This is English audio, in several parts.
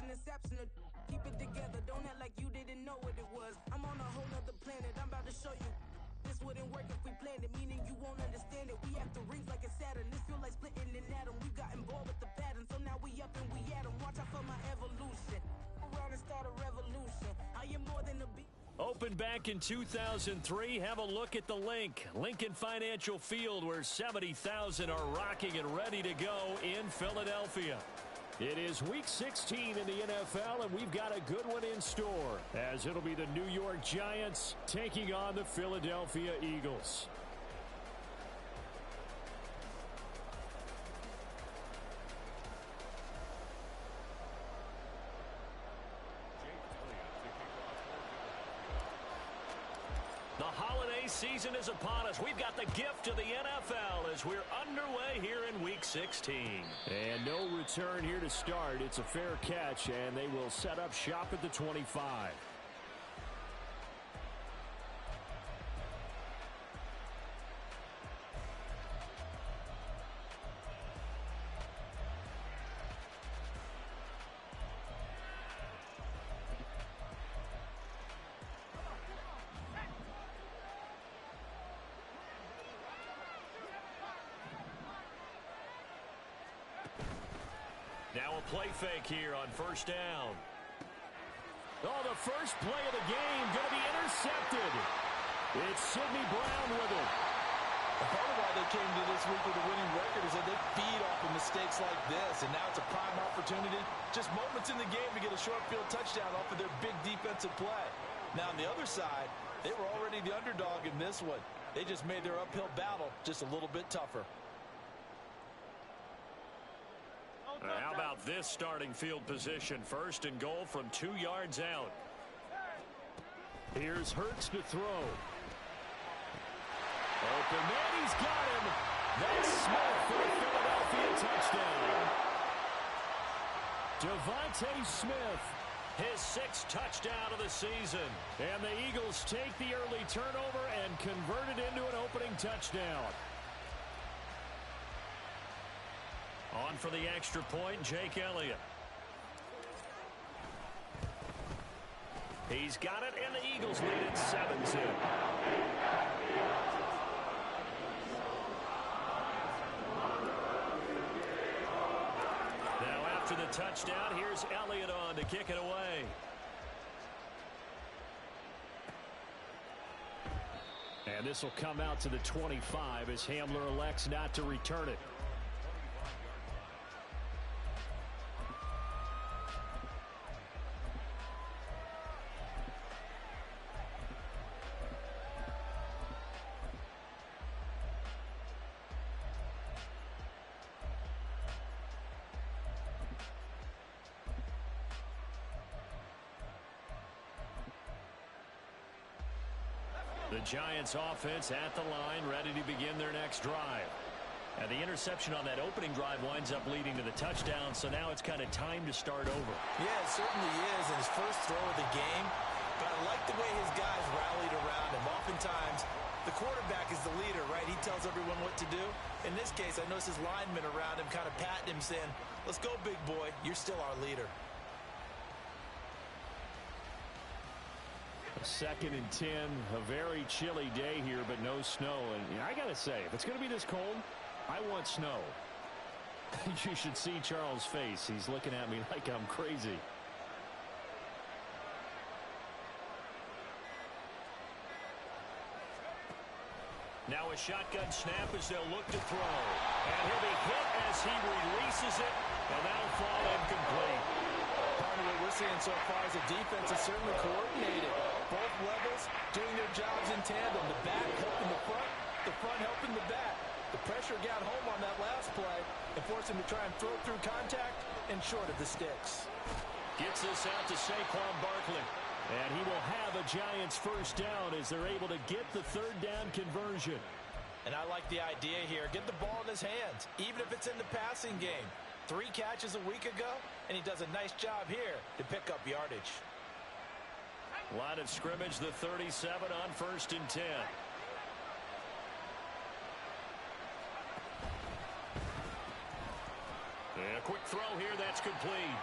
an exception. Keep it together, don't act like you didn't know what it was. I'm on a whole nother planet, I'm about to show you. This wouldn't work if we planned it, meaning you won't understand it. We after rings like a Saturn, this feel like splitting an atom. We got involved with the pattern, so now we up and we at 'em. Watch out for my evolution. Around and start a revolution. I am more than a beat. Opened back in 2003. Have a look at the link. Lincoln Financial Field, where 70,000 are rocking and ready to go in Philadelphia. It is Week 16 in the NFL, and we've got a good one in store, as it'll be the New York Giants taking on the Philadelphia Eagles. The holiday season is upon us. We've got the gift of the NFL as we're underway here in Week 16. And no return here to start. It's a fair catch, and they will set up shop at the 25. Now a play fake here on first down. Oh, the first play of the game going to be intercepted. It's Sidney Brown with it. Part of why they came to this week with a winning record is that they feed off of mistakes like this, and now it's a prime opportunity. Just moments in the game to get a short field touchdown off of their big defensive play. Now on the other side, they were already the underdog in this one. They just made their uphill battle just a little bit tougher. How about this starting field position? First and goal from 2 yards out. Here's Hurts to throw. Open man, he's got him. That's Smith for a Philadelphia touchdown. Devontae Smith, his 6th touchdown of the season. And the Eagles take the early turnover and convert it into an opening touchdown. On for the extra point, Jake Elliott. He's got it, and the Eagles lead it 7-2. Now after the touchdown, here's Elliott on to kick it away. And this will come out to the 25 as Hamler elects not to return it. The Giants offense at the line, ready to begin their next drive. And the interception on that opening drive winds up leading to the touchdown, so now it's kind of time to start over. Yeah, it certainly is in his first throw of the game. But I like the way his guys rallied around him. Oftentimes, the quarterback is the leader, right? He tells everyone what to do. In this case, I noticed his linemen around him kind of patting him, saying, "Let's go, big boy. You're still our leader." 2nd and 10, a very chilly day here, but no snow. And I got to say, if it's going to be this cold, I want snow. You should see Charles' face. He's looking at me like I'm crazy. Now a shotgun snap as they'll look to throw. And he'll be hit as he releases it, and that'll fall incomplete. Part of what we're seeing so far is the defense is certainly coordinated. Both levels doing their jobs in tandem. The back helping the front helping the back. The pressure got home on that last play and forced him to try and throw through contact and short of the sticks. Gets this out to Saquon Barkley. And he will have a Giants first down as they're able to get the 3rd down conversion. And I like the idea here. Get the ball in his hands, even if it's in the passing game. 3 catches a week ago, and he does a nice job here to pick up yardage. Line of scrimmage, the 37 on 1st and 10. And a quick throw here, that's complete.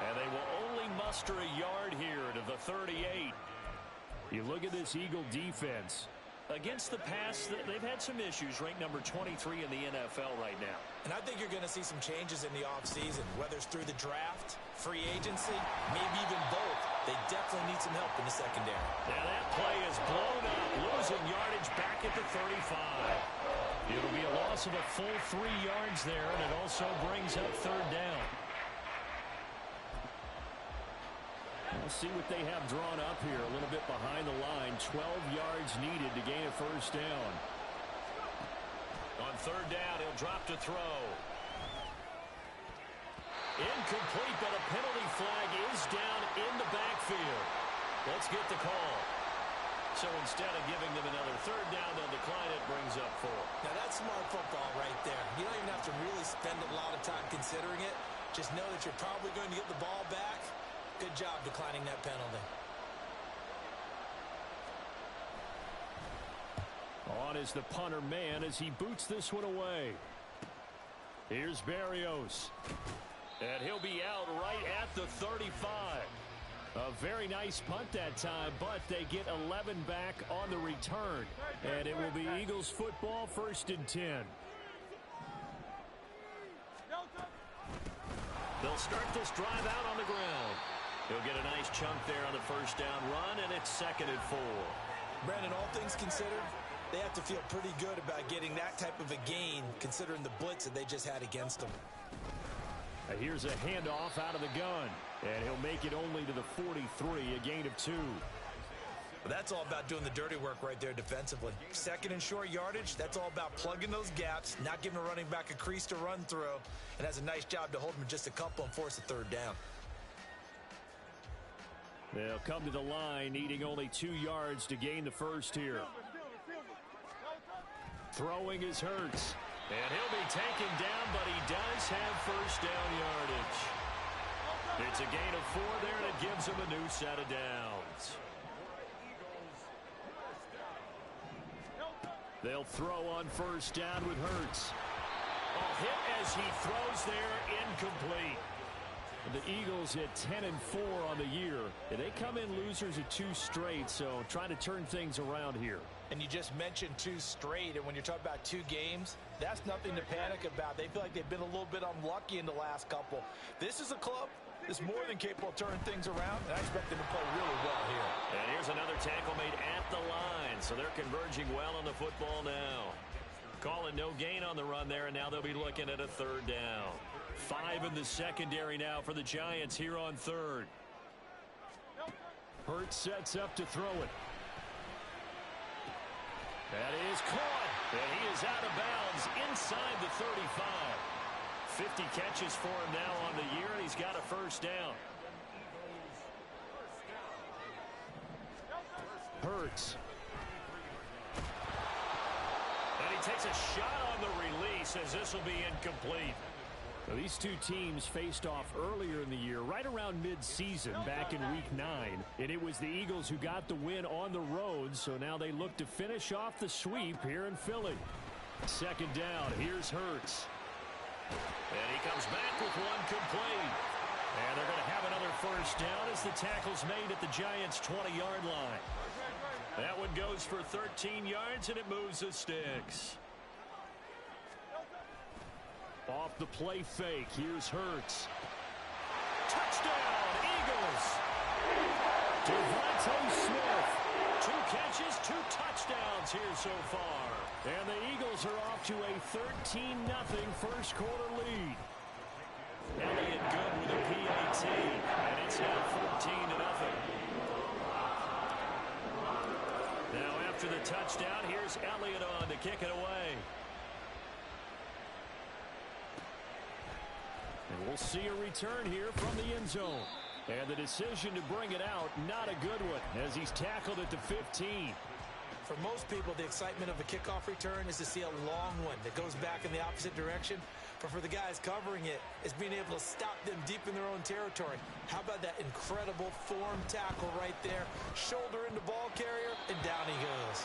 And they will only muster a yard here to the 38. You look at this Eagle defense. Against the pass, they've had some issues, ranked number 23 in the NFL right now. And I think you're going to see some changes in the offseason, whether it's through the draft, free agency, maybe even both. They definitely need some help in the secondary. Now that play is blown up, losing yardage back at the 35. It'll be a loss of a full 3 yards there, and it also brings up third down. We'll see what they have drawn up here, a little bit behind the line. 12 yards needed to gain a first down. On third down, he'll drop to throw. Incomplete, but a penalty flag is down in the backfield. Let's get the call. So instead of giving them another third down, they'll decline it, brings up 4. Now that's smart football right there. You don't even have to really spend a lot of time considering it. Just know that you're probably going to get the ball back. Good job declining that penalty. On is the punter man as he boots this one away. Here's Berrios. And he'll be out right at the 35. A very nice punt that time, but they get 11 back on the return. And it will be Eagles football, 1st and 10. They'll start this drive out on the ground. He'll get a nice chunk there on the first down run, and it's 2nd and 4. Brandon, all things considered, they have to feel pretty good about getting that type of a gain, considering the blitz that they just had against them. Here's a handoff out of the gun, and he'll make it only to the 43, a gain of 2. But that's all about doing the dirty work right there defensively. 2nd and short yardage, that's all about plugging those gaps, not giving a running back a crease to run through, and has a nice job to hold him just a couple and force a third down. They'll come to the line, needing only 2 yards to gain the first here. Throwing is Hurts. And he'll be taken down, but he does have first down yardage. It's a gain of 4 there, and it gives him a new set of downs. They'll throw on first down with Hurts. A hit as he throws there, incomplete. The Eagles at 10 and 4 on the year. They come in losers at 2 straight, so trying to turn things around here. And you just mentioned 2 straight, and when you're talking about 2 games, that's nothing to panic about. They feel like they've been a little bit unlucky in the last couple. This is a club that's more than capable of turning things around, and I expect them to play really well here. And here's another tackle made at the line, so they're converging well on the football now. Calling no gain on the run there, and now they'll be looking at a third down. 5 in the secondary now for the Giants here on third. Hurts sets up to throw it. That is caught, and he is out of bounds inside the 35. 50 catches for him now on the year, and he's got a first down. Hurts. And he takes a shot on the release as this will be incomplete. Now, these 2 teams faced off earlier in the year, right around mid-season, back in Week 9. And it was the Eagles who got the win on the road, so now they look to finish off the sweep here in Philly. 2nd down, here's Hurts. And he comes back with one complete. And they're going to have another first down as the tackle's made at the Giants' 20-yard line. That one goes for 13 yards, and it moves the sticks. Off the play fake, here's Hurts. Touchdown, Eagles! Devontae Smith. 2 catches, 2 touchdowns here so far. And the Eagles are off to a 13-0 first quarter lead. Elliott good with a PAT, and it's now 14-0. Now after the touchdown, here's Elliott on to kick it away. And we'll see a return here from the end zone. And the decision to bring it out, not a good one, as he's tackled at the 15. For most people, the excitement of a kickoff return is to see a long one that goes back in the opposite direction. But for the guys covering it, it's being able to stop them deep in their own territory. How about that incredible form tackle right there? Shoulder into ball carrier, and down he goes.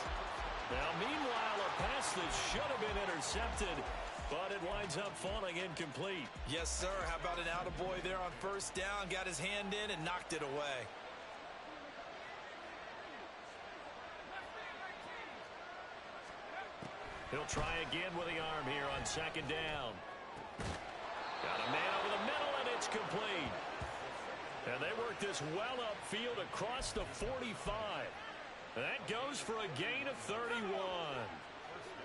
Now, meanwhile, a pass that should have been intercepted but it winds up falling incomplete. Yes, sir. How about an attaboy there on first down? Got his hand in and knocked it away. He'll try again with the arm here on second down. Got a man over the middle, and it's complete. And they work this well upfield across the 45. That goes for a gain of 31.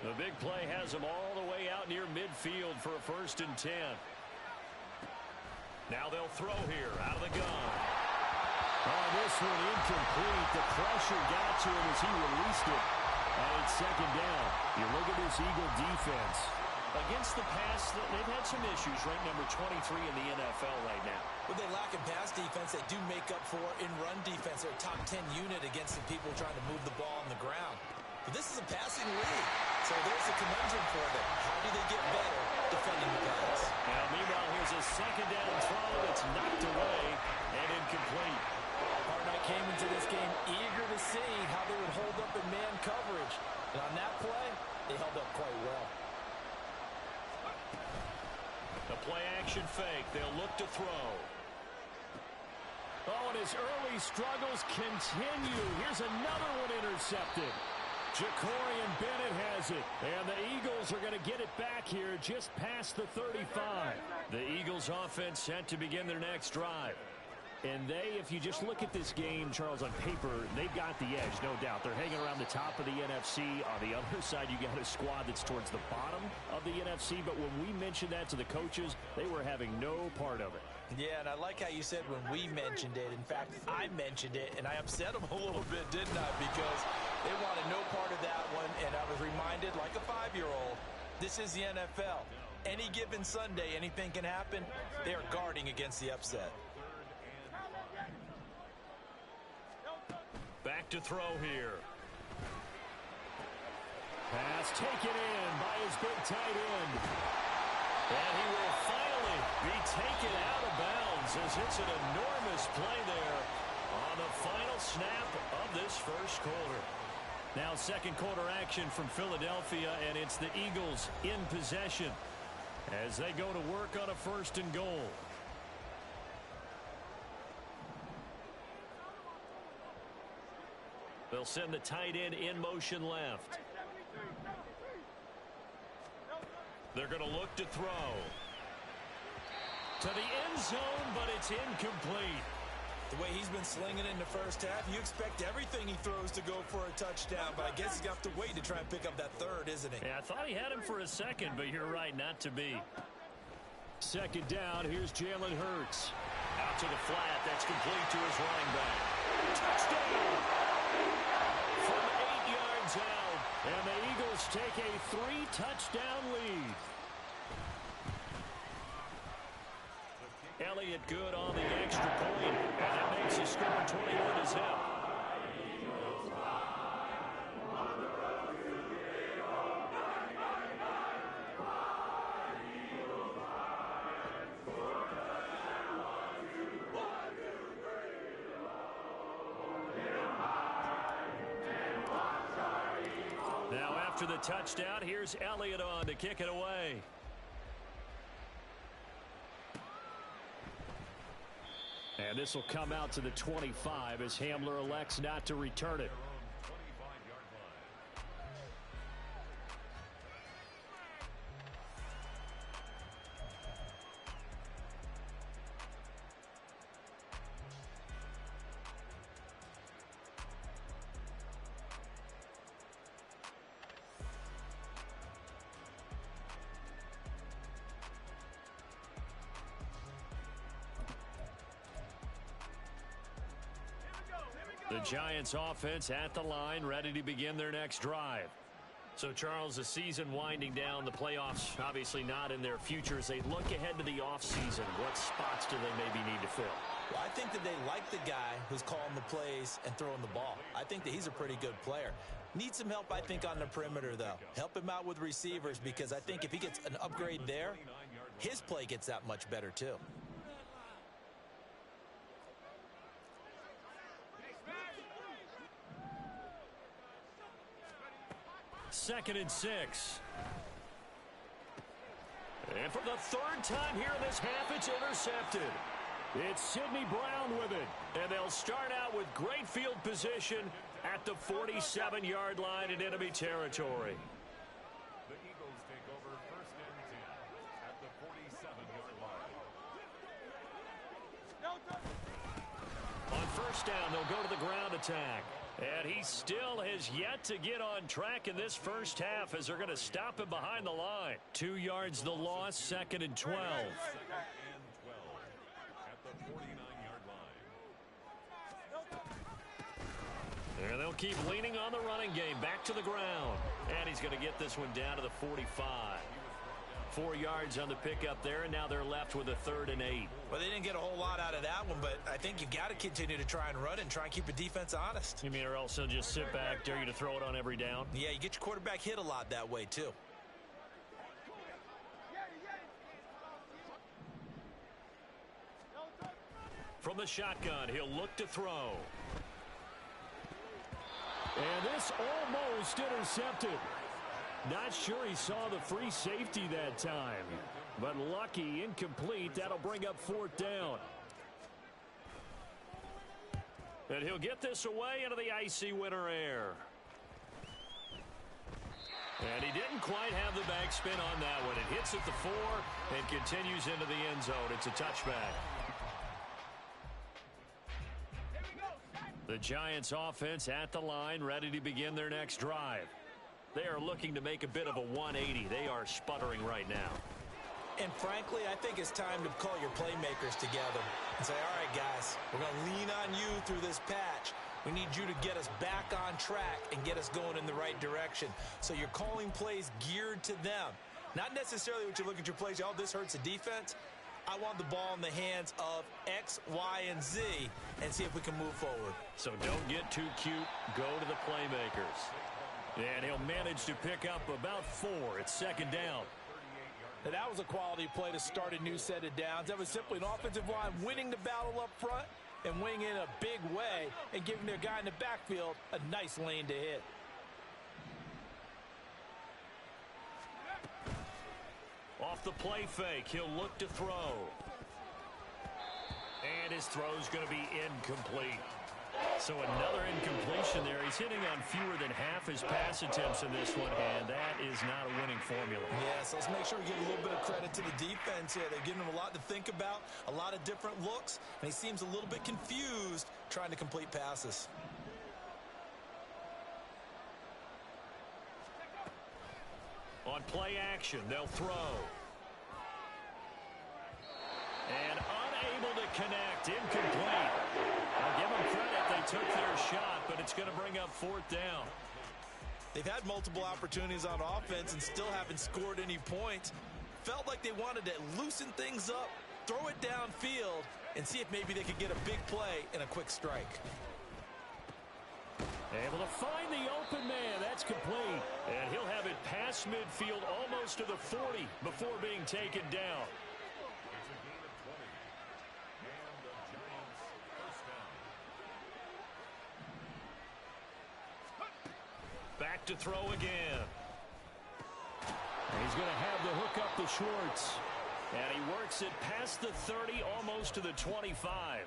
The big play has him all the way out near midfield for a 1st and 10. Now they'll throw here out of the gun. Oh, this one incomplete. The pressure got to him as he released it. And it's second down. You look at this Eagle defense. Against the pass, they've had some issues, ranked number 23 in the NFL right now. When they lack in pass defense, they do make up for in run defense. They're a top 10 unit against the people trying to move the ball on the ground. But this is a passing league, so there's a conundrum for them. How do they get better defending the pass? Now, meanwhile, here's a second down throw that's knocked away and incomplete. Hardnight came into this game eager to see how they would hold up in man coverage. And on that play, they held up quite well. The play-action fake. They'll look to throw. Oh, and his early struggles continue. Here's another one intercepted. Jacorian Bennett has it. And the Eagles are going to get it back here just past the 35. The Eagles offense set to begin their next drive. And they, if you just look at this game, Charles, on paper, they've got the edge, no doubt. They're hanging around the top of the NFC. On the other side, you got a squad that's towards the bottom of the NFC. But when we mentioned that to the coaches, they were having no part of it. Yeah, and I like how you said when we mentioned it. In fact, I mentioned it, and I upset them a little bit, didn't I? Because they wanted no part of that one, and I was reminded, like a 5-year-old, this is the NFL. Any given Sunday, anything can happen. They are guarding against the upset. Back to throw here. Pass taken in by his big tight end. And he will finally be taken out of bounds as it's an enormous play there on the final snap of this first quarter. Now second quarter action from Philadelphia, and it's the Eagles in possession as they go to work on a 1st and goal. They'll send the tight end in motion left. They're going to look to throw. To the end zone, but it's incomplete. The way he's been slinging in the first half, you expect everything he throws to go for a touchdown, but I guess he's going to have to wait to try and pick up that third, isn't he? Yeah, I thought he had him for a second, but you're right, not to be. Second down, here's Jalen Hurts. Out to the flat, that's complete to his running back. Touchdown! From 8 yards out, and the Eagles take a 3-touchdown lead. Elliott good on the extra point, and that makes the score 21-0. Now after the touchdown, here's Elliott on to kick it away. And this will come out to the 25 as Hamler elects not to return it. The Giants offense at the line, ready to begin their next drive. So, Charles, the season winding down, the playoffs obviously not in their future. As they look ahead to the offseason, what spots do they maybe need to fill? Well, I think that they like the guy who's calling the plays and throwing the ball. I think that he's a pretty good player. Needs some help, I think, on the perimeter, though. Help him out with receivers, because I think if he gets an upgrade there, his play gets that much better, too. Second and 6. And for the third time here in this half, it's intercepted. It's Sidney Brown with it. And they'll start out with great field position at the 47-yard line in enemy territory. The Eagles take over 1st and 10 at the 47-yard line. On 1st down, they'll go to the ground attack. And he still has yet to get on track in this first half as they're going to stop him behind the line. 2 yards the loss, 2nd and 12. 2nd and 12 at the 49-yard line. And they'll keep leaning on the running game. Back to the ground. And he's going to get this one down to the 45. 4 yards on the pickup there, and now they're left with a 3rd and 8. Well, they didn't get a whole lot out of that one, but I think you got to continue to try and run and try and keep the defense honest. You mean or else they'll just sit back, dare you to throw it on every down? Yeah, you get your quarterback hit a lot that way, too. From the shotgun, he'll look to throw. And this almost intercepted. Not sure he saw the free safety that time. But lucky, incomplete. That'll bring up 4th down. And he'll get this away into the icy winter air. And he didn't quite have the backspin on that one. It hits at the 4 and continues into the end zone. It's a touchback. The Giants offense at the line, ready to begin their next drive. They are looking to make a bit of a 180. They are sputtering right now. And frankly, I think it's time to call your playmakers together and say, all right, guys, we're going to lean on you through this patch. We need you to get us back on track and get us going in the right direction. So you're calling plays geared to them. Not necessarily what you look at your plays, oh, this hurts the defense. I want the ball in the hands of X, Y, and Z and see if we can move forward. So don't get too cute. Go to the playmakers. And he'll manage to pick up about 4. It's 2nd down. Now, that was a quality play to start a new set of downs. That was simply an offensive line winning the battle up front and winning in a big way and giving their guy in the backfield a nice lane to hit. Off the play fake, he'll look to throw. And his throw's going to be incomplete. So another incompletion there. He's hitting on fewer than half his pass attempts in this one, and that is not a winning formula. Yes, let's make sure we give a little bit of credit to the defense here. They've given him a lot to think about, a lot of different looks, and he seems a little bit confused trying to complete passes. On play action, they'll throw. And unable to connect, incomplete. I'll give them credit, they took their shot, but it's going to bring up 4th down. They've had multiple opportunities on offense and still haven't scored any points. Felt like they wanted to loosen things up, throw it downfield, and see if maybe they could get a big play and a quick strike. Able to find the open man. That's complete. And he'll have it past midfield almost to the 40 before being taken down. Back to throw again. He's going to have the hook up to Schwartz. And he works it past the 30, almost to the 25.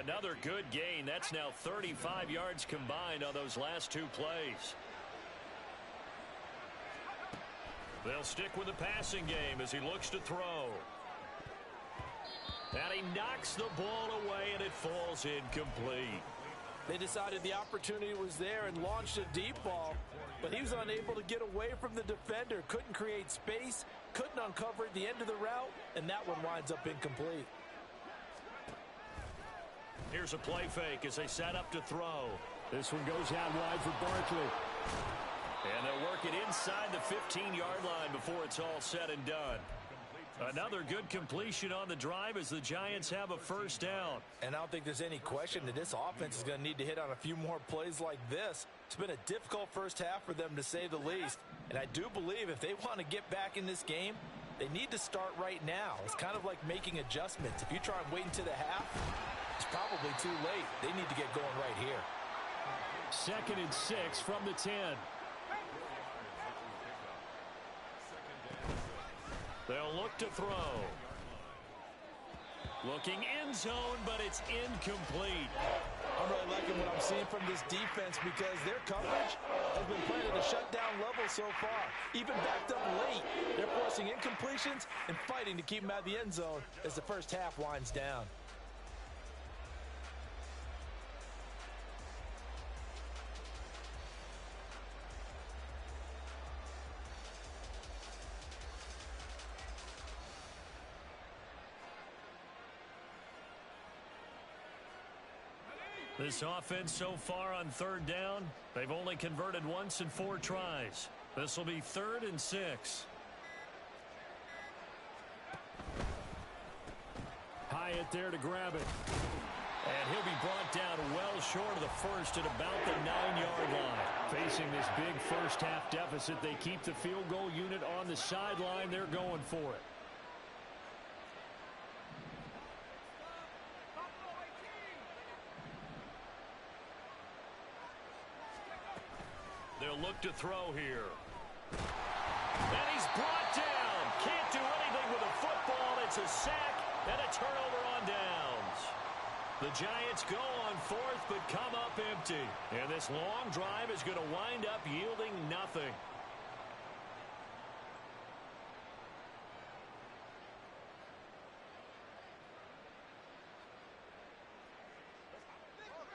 Another good gain. That's now 35 yards combined on those last 2 plays. They'll stick with the passing game as he looks to throw. And he knocks the ball away, and it falls incomplete. They decided the opportunity was there and launched a deep ball, but he was unable to get away from the defender, couldn't create space, couldn't uncover at the end of the route, and that one winds up incomplete. Here's a play fake as they set up to throw. This one goes out wide for Barkley. And they'll work it inside the 15-yard line before it's all said and done. Another good completion on the drive as the Giants have a 1st down. And I don't think there's any question that this offense is going to need to hit on a few more plays like this. It's been a difficult first half for them, to say the least. And I do believe if they want to get back in this game, they need to start right now. It's kind of like making adjustments. If you try and wait until the half, it's probably too late. They need to get going right here. 2nd and 6 from the 10. They'll look to throw. Looking end zone, but it's incomplete. I'm really liking what I'm seeing from this defense because their coverage has been playing at a shutdown level so far. Even backed up late, they're forcing incompletions and fighting to keep them out of the end zone as the first half winds down. This offense so far on third down, they've only converted once in 4 tries. This will be 3rd and 6. Hyatt there to grab it. And he'll be brought down well short of the first at about the 9-yard line. Facing this big first half deficit, they keep the field goal unit on the sideline. They're going for it. They'll look to throw here. And he's brought down. Can't do anything with a football. It's a sack and a turnover on downs. The Giants go on 4th but come up empty. And this long drive is going to wind up yielding nothing.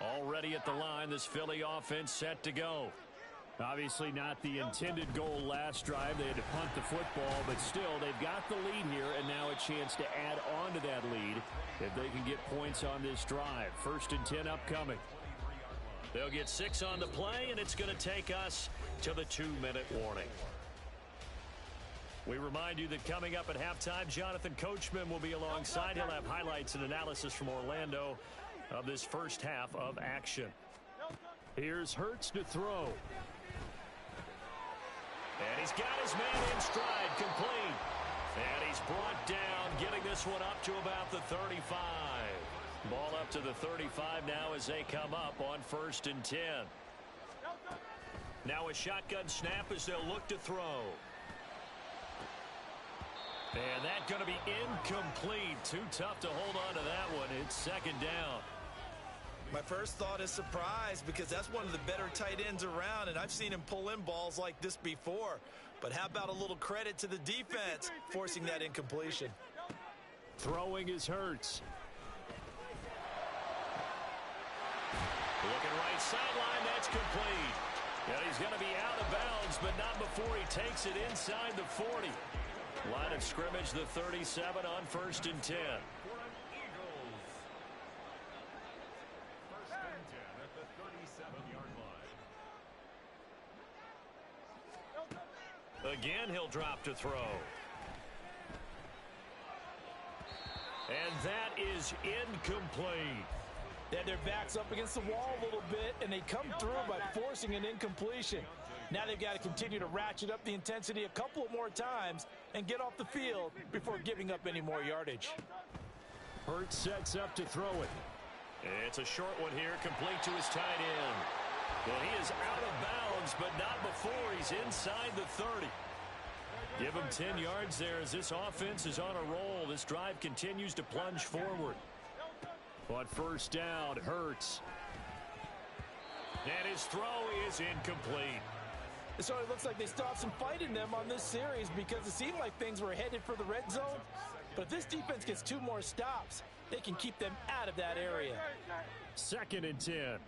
Already at the line, this Philly offense set to go. Obviously not the intended goal last drive. They had to punt the football, but still, they've got the lead here, and now a chance to add on to that lead if they can get points on this drive. 1st and 10 upcoming. They'll get 6 on the play, and it's going to take us to the 2-minute warning. We remind you that coming up at halftime, Jonathan Coachman will be alongside. He'll have highlights and analysis from Orlando of this first half of action. Here's Hurts to throw. And he's got his man in stride, complete. And he's brought down, getting this one up to about the 35. Ball up to the 35 now as they come up on 1st and 10. Now a shotgun snap as they'll look to throw. And that's going to be incomplete. Too tough to hold on to that one. It's 2nd down. My first thought is surprise because that's one of the better tight ends around, and I've seen him pull in balls like this before. But how about a little credit to the defense forcing that incompletion? Throwing is Hurts. Looking right sideline, that's complete. And he's going to be out of bounds, but not before he takes it inside the 40. Line of scrimmage, the 37 on 1st and 10. Again, he'll drop to throw. And that is incomplete. They had their backs up against the wall a little bit, and they come through by forcing an incompletion. Now they've got to continue to ratchet up the intensity a couple of more times and get off the field before giving up any more yardage. Hurts sets up to throw it. It's a short one here, complete to his tight end. Well, he is out of bounds, but not before he's inside the 30. Give him 10 yards there as this offense is on a roll. This drive continues to plunge forward. On 1st down, Hurts. And his throw is incomplete. So it looks like they stopped some fight in them on this series because it seemed like things were headed for the red zone. But if this defense gets 2 more stops, they can keep them out of that area. 2nd and 10.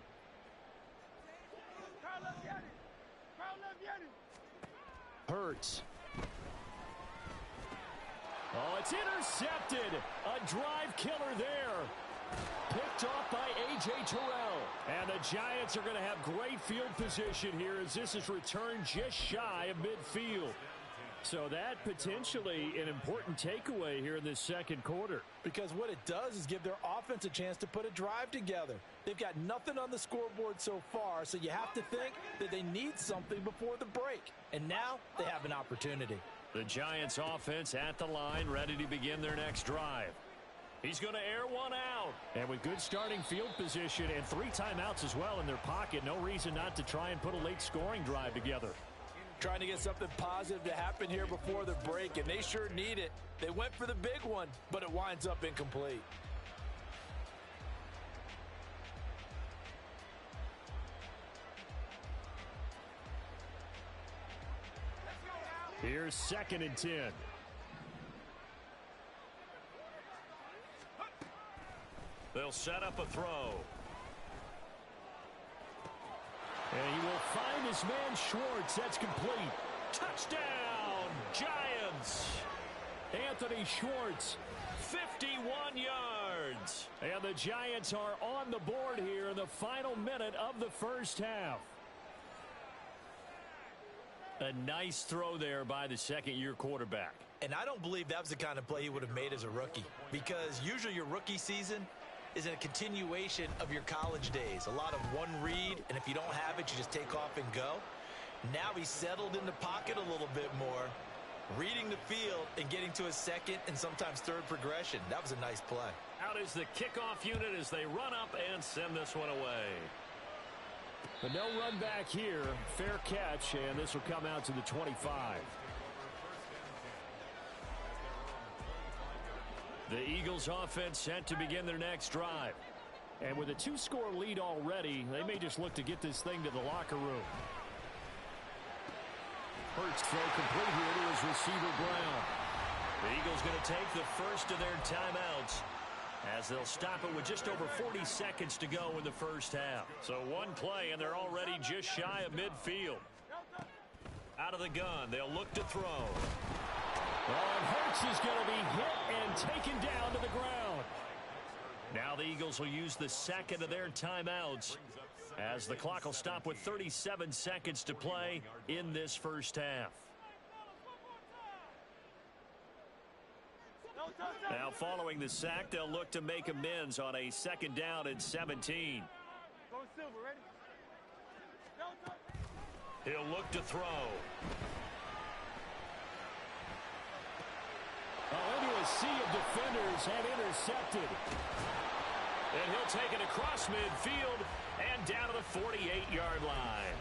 Hurts. Oh, it's intercepted. A drive killer there. Picked off by A.J. Terrell. And the Giants are going to have great field position here as this is returned just shy of midfield. So that potentially an important takeaway here in this 2nd quarter. Because what it does is give their offense a chance to put a drive together. They've got nothing on the scoreboard so far, so you have to think that they need something before the break. And now they have an opportunity. The Giants offense at the line, ready to begin their next drive. He's going to air one out. And with good starting field position and 3 timeouts as well in their pocket, no reason not to try and put a late scoring drive together. Trying to get something positive to happen here before the break, and they sure need it. They went for the big one, but it winds up incomplete. Here's 2nd and 10. They'll set up a throw. And he will find his man Schwartz. That's complete. Touchdown, Giants. Anthony Schwartz, 51 yards. And the Giants are on the board here in the final minute of the first half. A nice throw there by the second-year quarterback. And I don't believe that was the kind of play he would have made as a rookie, because usually your rookie season is a continuation of your college days. A lot of one read, and if you don't have it, you just take off and go. Now he's settled in the pocket a little bit more, reading the field and getting to his second and sometimes third progression. That was a nice play. Out is the kickoff unit as they run up and send this one away. But no run back here. Fair catch, and this will come out to the 25. The Eagles offense set to begin their next drive. And with a 2-score lead already, they may just look to get this thing to the locker room. Hurts throw complete here to his receiver Brown. The Eagles going to take the first of their timeouts as they'll stop it with just over 40 seconds to go in the first half. So one play, and they're already just shy of midfield. Out of the gun, they'll look to throw. And Hurts is going to be hit and taken down to the ground. Now the Eagles will use the second of their timeouts as the clock will stop with 37 seconds to play in this first half. Now following the sack, they'll look to make amends on a 2nd down and 17. He'll look to throw. Into a sea of defenders and intercepted. And he'll take it across midfield and down to the 48-yard line.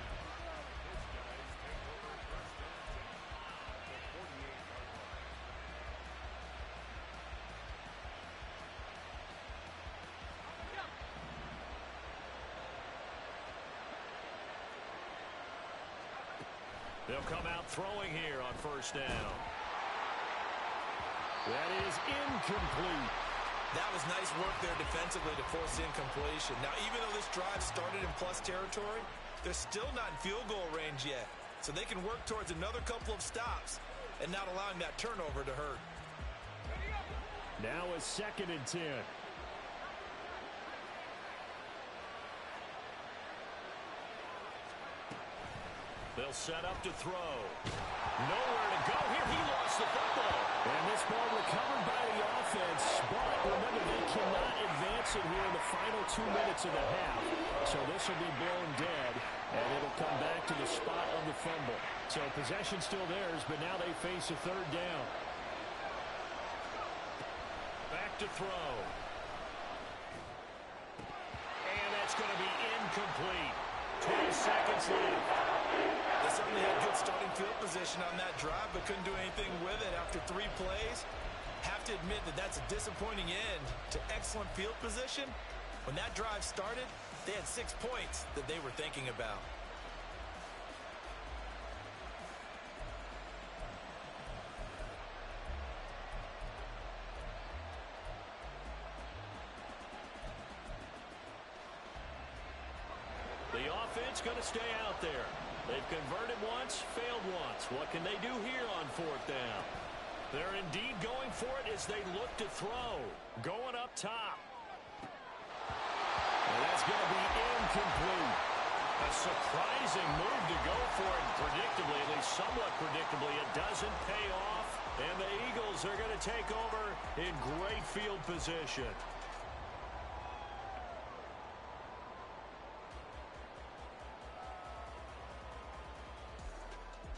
They'll come out throwing here on 1st down. That is incomplete. That was nice work there defensively to force incompletion. Now, even though this drive started in plus territory, they're still not in field goal range yet. So they can work towards another couple of stops and not allowing that turnover to hurt. Now a 2nd and 10. They'll set up to throw. Nowhere to go here. He lost the football. And this ball recovered by the offense. But remember, they cannot advance it here in the final 2 minutes of the half. So this will be blown dead, and it'll come back to the spot of the fumble. So possession still theirs, but now they face a 3rd down. Back to throw. And that's going to be incomplete. 20 seconds left. They certainly had good starting field position on that drive, but couldn't do anything with it after 3 plays. Have to admit that that's a disappointing end to excellent field position. When that drive started, they had 6 points that they were thinking about. The offense going to stay out there. They've converted once, failed once. What can they do here on 4th down? They're indeed going for it as they look to throw. Going up top. And that's going to be incomplete. A surprising move to go for it predictably, at least somewhat predictably. It doesn't pay off, and the Eagles are going to take over in great field position.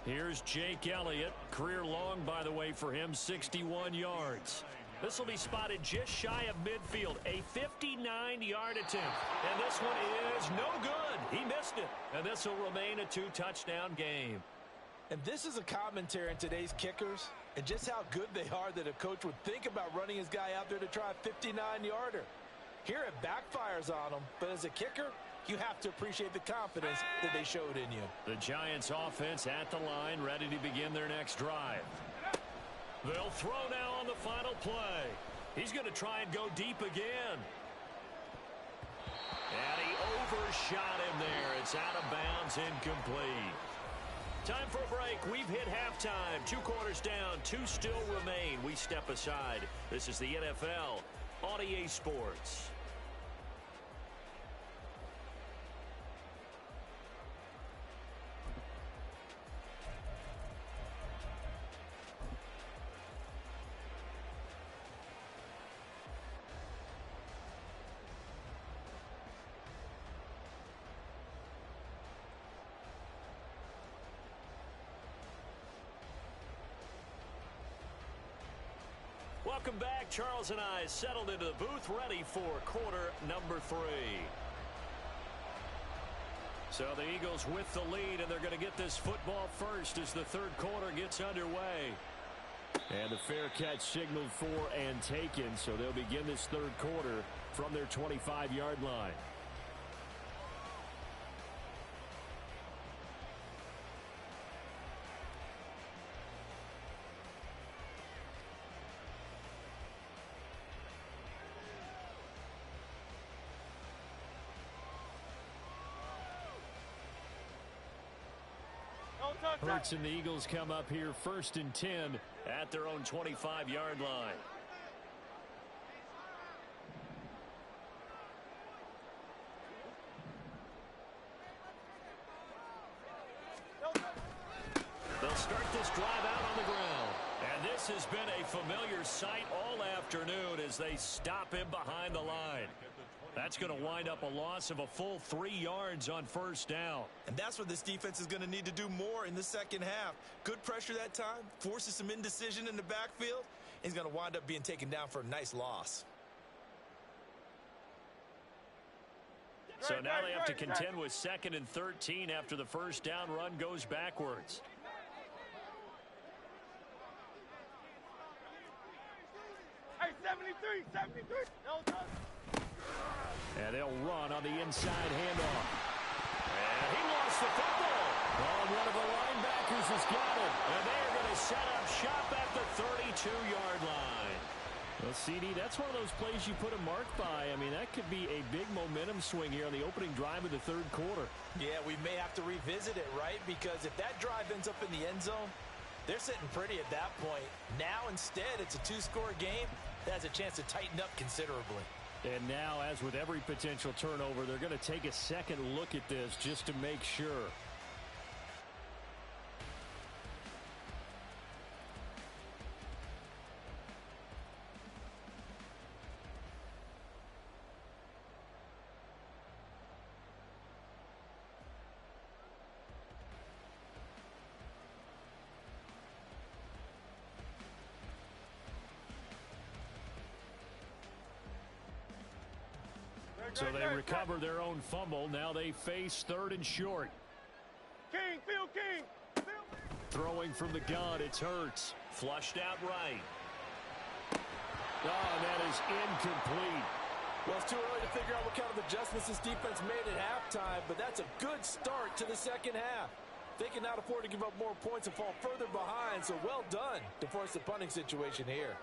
Here's Jake Elliott. Career long, by the way, for him, 61 yards. This will be spotted just shy of midfield. A 59-yard attempt. And this one is no good. He missed it. And this will remain a 2-touchdown game. And this is a commentary on today's kickers and just how good they are that a coach would think about running his guy out there to try a 59-yarder. Here it backfires on him, but as a kicker, you have to appreciate the confidence that they showed in you. The Giants offense at the line, ready to begin their next drive. They'll throw now on the final play. He's going to try and go deep again. And he overshot him there. It's out of bounds, incomplete. Time for a break. We've hit halftime. 2 quarters down, 2 still remain. We step aside. This is the NFL on EA Sports. Welcome back. Charles and I settled into the booth, ready for quarter number 3. So the Eagles with the lead, and they're going to get this football first as the third quarter gets underway. And the fair catch signaled for and taken, so they'll begin this third quarter from their 25-yard line. Hurts and the Eagles come up here 1st and 10 at their own 25-yard line. They'll start this drive out on the ground. And this has been a familiar sight all afternoon as they stop him behind the line. That's going to wind up a loss of a full 3 yards on first down. And that's what this defense is going to need to do more in the second half. Good pressure that time, forces some indecision in the backfield. He's going to wind up being taken down for a nice loss. So now they have to contend with 2nd and 13 after the first down run goes backwards. Hey, 73. And they'll run on the inside handoff. And he lost the football. Oh, one of the linebackers has got it. And they are going to set up shop at the 32-yard line. Well, CD, that's one of those plays you put a mark by. I mean, that could be a big momentum swing here on the opening drive of the third quarter. Yeah, we may have to revisit it, right? Because if that drive ends up in the end zone, they're sitting pretty at that point. Now, instead, it's a 2-score game. That has a chance to tighten up considerably. And now, as with every potential turnover, they're going to take a second look at this just to make sure. So they recover their own fumble. Now they face 3rd and short. King. Throwing from the gun, it's Hurts. Flushed out right. Oh, that is incomplete. Well, it's too early to figure out what kind of adjustments this defense made at halftime, but that's a good start to the second half. They can not afford to give up more points and fall further behind, so well done to force the punting situation here.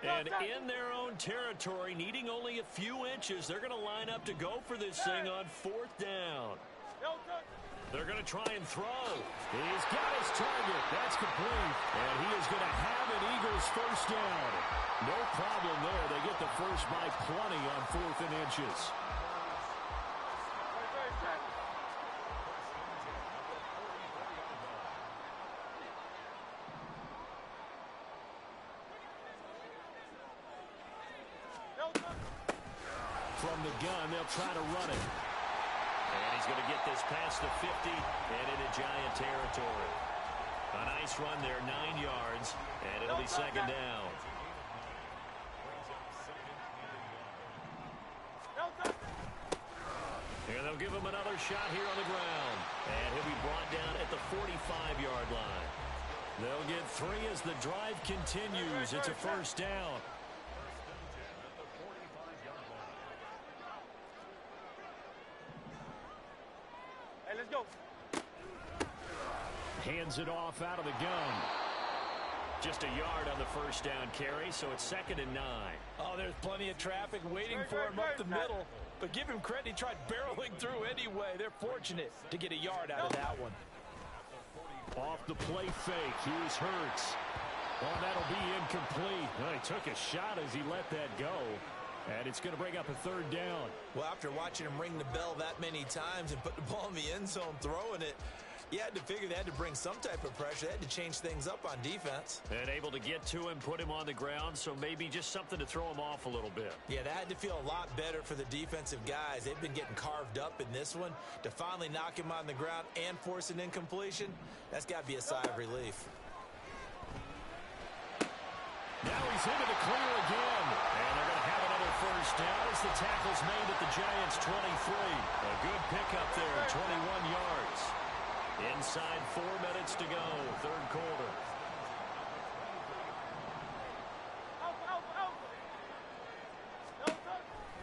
And in their own territory, needing only a few inches, they're going to line up to go for this thing on 4th down. They're going to try and throw. He's got his target. That's complete. And he is going to have an Eagles first down. No problem there. They get the first by plenty on 4th and inches. From the gun, they'll try to run it. And he's going to get this past the 50 and into Giant territory. A nice run there, 9 yards, and it'll be second down. And they'll give him another shot here on the ground. And he'll be brought down at the 45 They'll get 3 as the drive continues. It's a first down. Hey, let's go. Hands it off out of the gun. Just a yard on the first down carry, so it's 2nd and 9. Oh, there's plenty of traffic waiting for him up the middle. But give him credit, he tried barreling through anyway. They're fortunate to get a yard out of that one. Off the play fake, here's Hurts. Oh, that'll be incomplete. Well, he took a shot as he let that go. And it's going to bring up a 3rd down. Well, after watching him ring the bell that many times and put the ball in the end zone throwing it, you had to figure they had to bring some type of pressure. They had to change things up on defense. And able to get to him, put him on the ground, so maybe just something to throw him off a little bit. Yeah, that had to feel a lot better for the defensive guys. They've been getting carved up in this one. To finally knock him on the ground and force an incompletion, that's got to be a sigh of relief. Now he's into the clear again. And they're going to have another first down as the tackle's made at the Giants' 23. A good pickup there, 21 yards. Inside 4 minutes to go, 3rd quarter.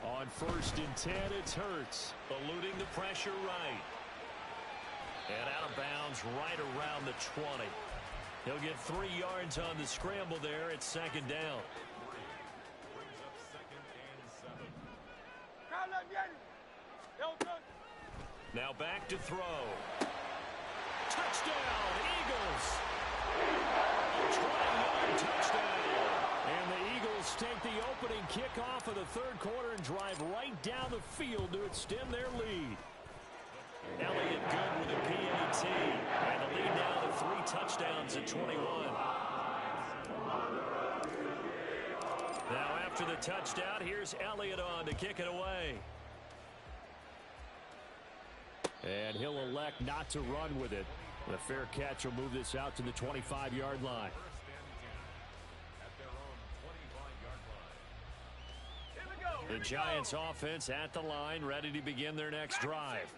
On 1st and 10, it's Hurts. Eluding the pressure right. And out of bounds right around the 20. He'll get 3 yards on the scramble there. It's 2nd down. Now back to throw. Touchdown, Eagles! A 20-yard touchdown. And the Eagles take the opening kickoff of the 3rd quarter and drive right down the field to extend their lead. Elliott good with a PAT. And the lead now to 3 touchdowns at 21. Now after the touchdown, here's Elliott on to kick it away. And he'll elect not to run with it. The fair catch will move this out to the 25-yard line. The Giants offense at the line, ready to begin their next drive.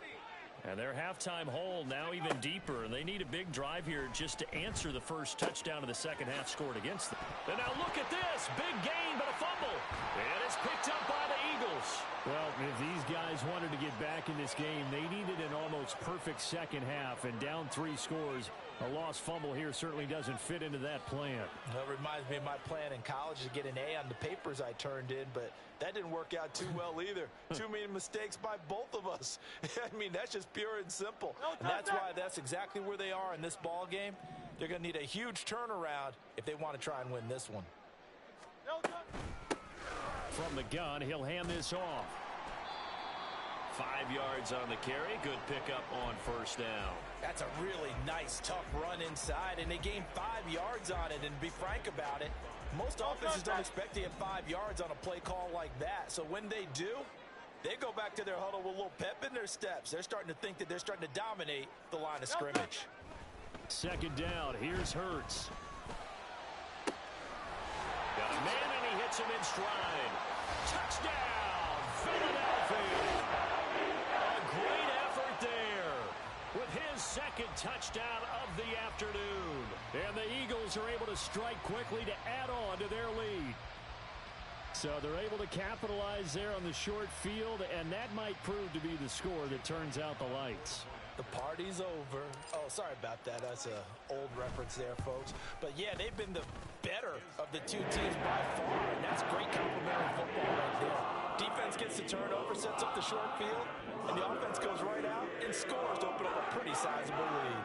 And their halftime hole now even deeper. And they need a big drive here just to answer the first touchdown of the second half scored against them. And now look at this. Big gain, but a fumble. And it's picked up by the Eagles. Well, if these guys wanted to get back in this game, they needed an almost perfect second half. And down 3 scores, a lost fumble here certainly doesn't fit into that plan. Well, it reminds me of my plan in college to get an A on the papers I turned in, but that didn't work out too well either. Too many mistakes by both of us. I mean, that's just pure and simple. And that's why that's exactly where they are in this ball game. They're going to need a huge turnaround if they want to try and win this one. From the gun, he'll hand this off. 5 yards on the carry. Good pickup on first down. That's a really nice, tough run inside, and they gained 5 yards on it. And to be frank about it, most offenses don't expect to get 5 yards on a play call like that. So when they do, they go back to their huddle with a little pep in their steps. They're starting to think that they're starting to dominate the line of scrimmage. 2nd down. Here's Hurts. Got a man, and he hits him in stride. Touchdown, Philadelphia. A great effort there with his 2nd touchdown of the afternoon. And the Eagles are able to strike quickly to add on to their lead. So they're able to capitalize there on the short field, and that might prove to be the score that turns out the lights. The party's over. Oh, sorry about that. That's an old reference there, folks. But, yeah, they've been the better of the 2 teams by far, and that's great complementary football right there. Defense gets the turnover, sets up the short field, and the offense goes right out and scores to open up a pretty sizable lead.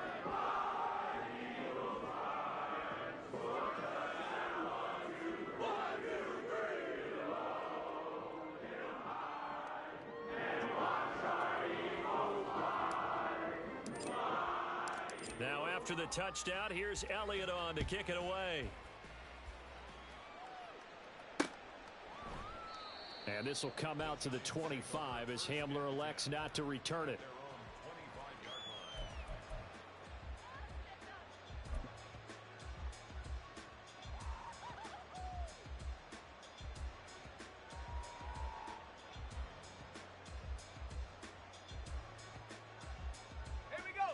Now after the touchdown, here's Elliott on to kick it away. And this will come out to the 25 as Hamler elects not to return it.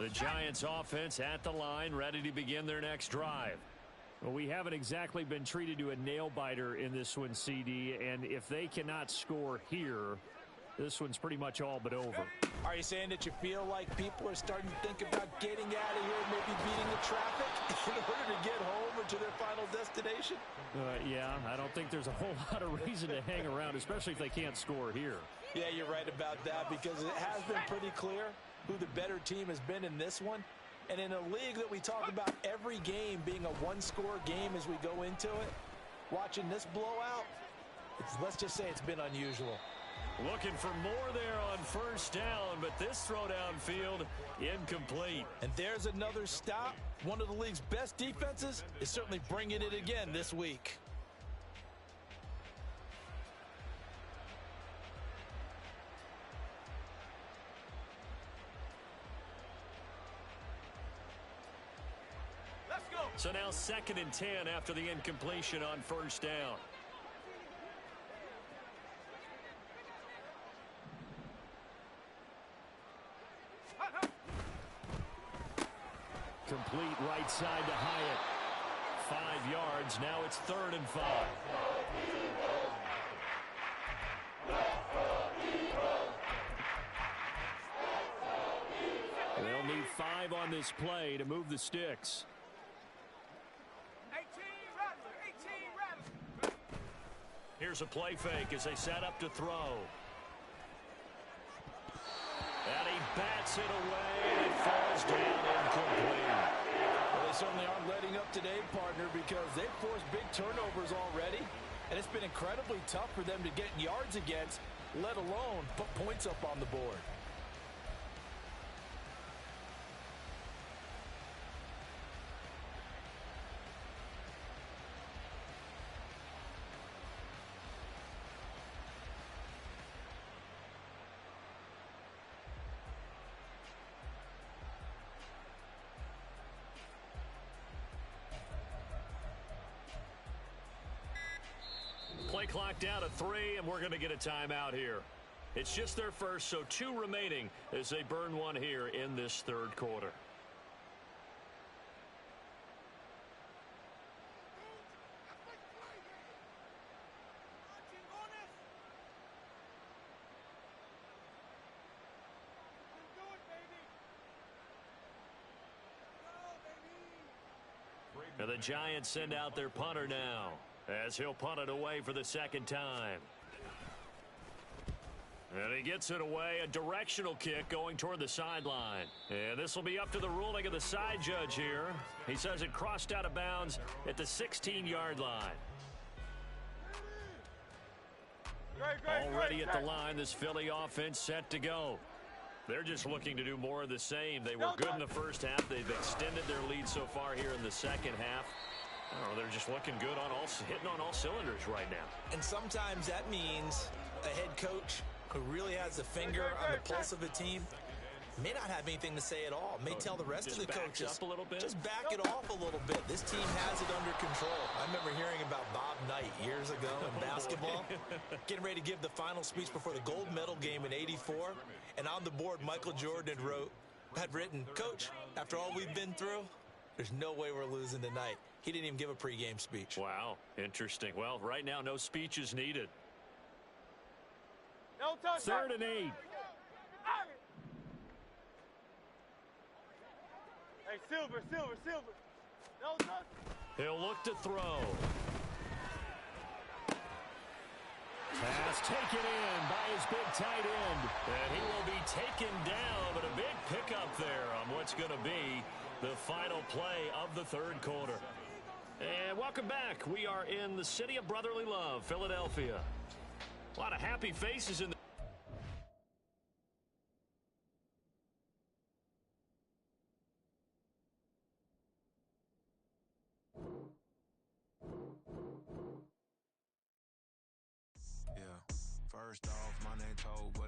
The Giants offense at the line, ready to begin their next drive. Well, we haven't exactly been treated to a nail-biter in this one, CD, and if they cannot score here, this one's pretty much all but over. Are you saying that you feel like people are starting to think about getting out of here, maybe beating the traffic in order to get home or to their final destination? Yeah, I don't think there's a whole lot of reason to hang around, especially if they can't score here. Yeah, you're right about that because it has been pretty clear who the better team has been in this one. And in a league that we talk about every game being a one-score game as we go into it, watching this blowout, let's just say it's been unusual. Looking for more there on first down, but this throw downfield incomplete. And there's another stop. One of the league's best defenses is certainly bringing it again this week. So now 2nd and 10 after the incompletion on first down. Complete right side to Hyatt. 5 yards. Now it's 3rd and 5. They'll need 5 on this play to move the sticks. Here's a play fake as they set up to throw. And he bats it away, and it falls down incomplete. Well, they certainly aren't letting up today, partner, because they've forced big turnovers already, and it's been incredibly tough for them to get yards against, let alone put points up on the board. Play clock down to 3, and we're going to get a timeout here. It's just their first, so 2 remaining as they burn one here in this 3rd quarter. And the Giants send out their punter now, as he'll punt it away for the 2nd time. And he gets it away, a directional kick going toward the sideline. And this will be up to the ruling of the side judge here. He says it crossed out of bounds at the 16-yard line. Already at the line, this Philly offense set to go. They're just looking to do more of the same. They were good in the first half. They've extended their lead so far here in the 2nd half. I don't know, they're just looking good on hitting on all cylinders right now. And sometimes that means a head coach who really has a finger on the pulse of a team may not have anything to say at all. May tell the rest of the coaches, up a little bit. Just back it off a little bit. This team has it under control. I remember hearing about Bob Knight years ago in basketball, getting ready to give the final speech before the gold medal game in '84, and on the board, Michael Jordan had written, "Coach, after all we've been through, there's no way we're losing tonight." He didn't even give a pregame speech. Wow, interesting. Well, right now, no speech is needed. No touch. 3rd and 8. Hey, Silver. No touch. He'll look to throw. Pass taken in by his big tight end. And he will be taken down, but a big pickup there on what's going to be the final play of the 3rd quarter. And welcome back. We are in the city of brotherly love, Philadelphia. A lot of happy faces in the First off, my name told, but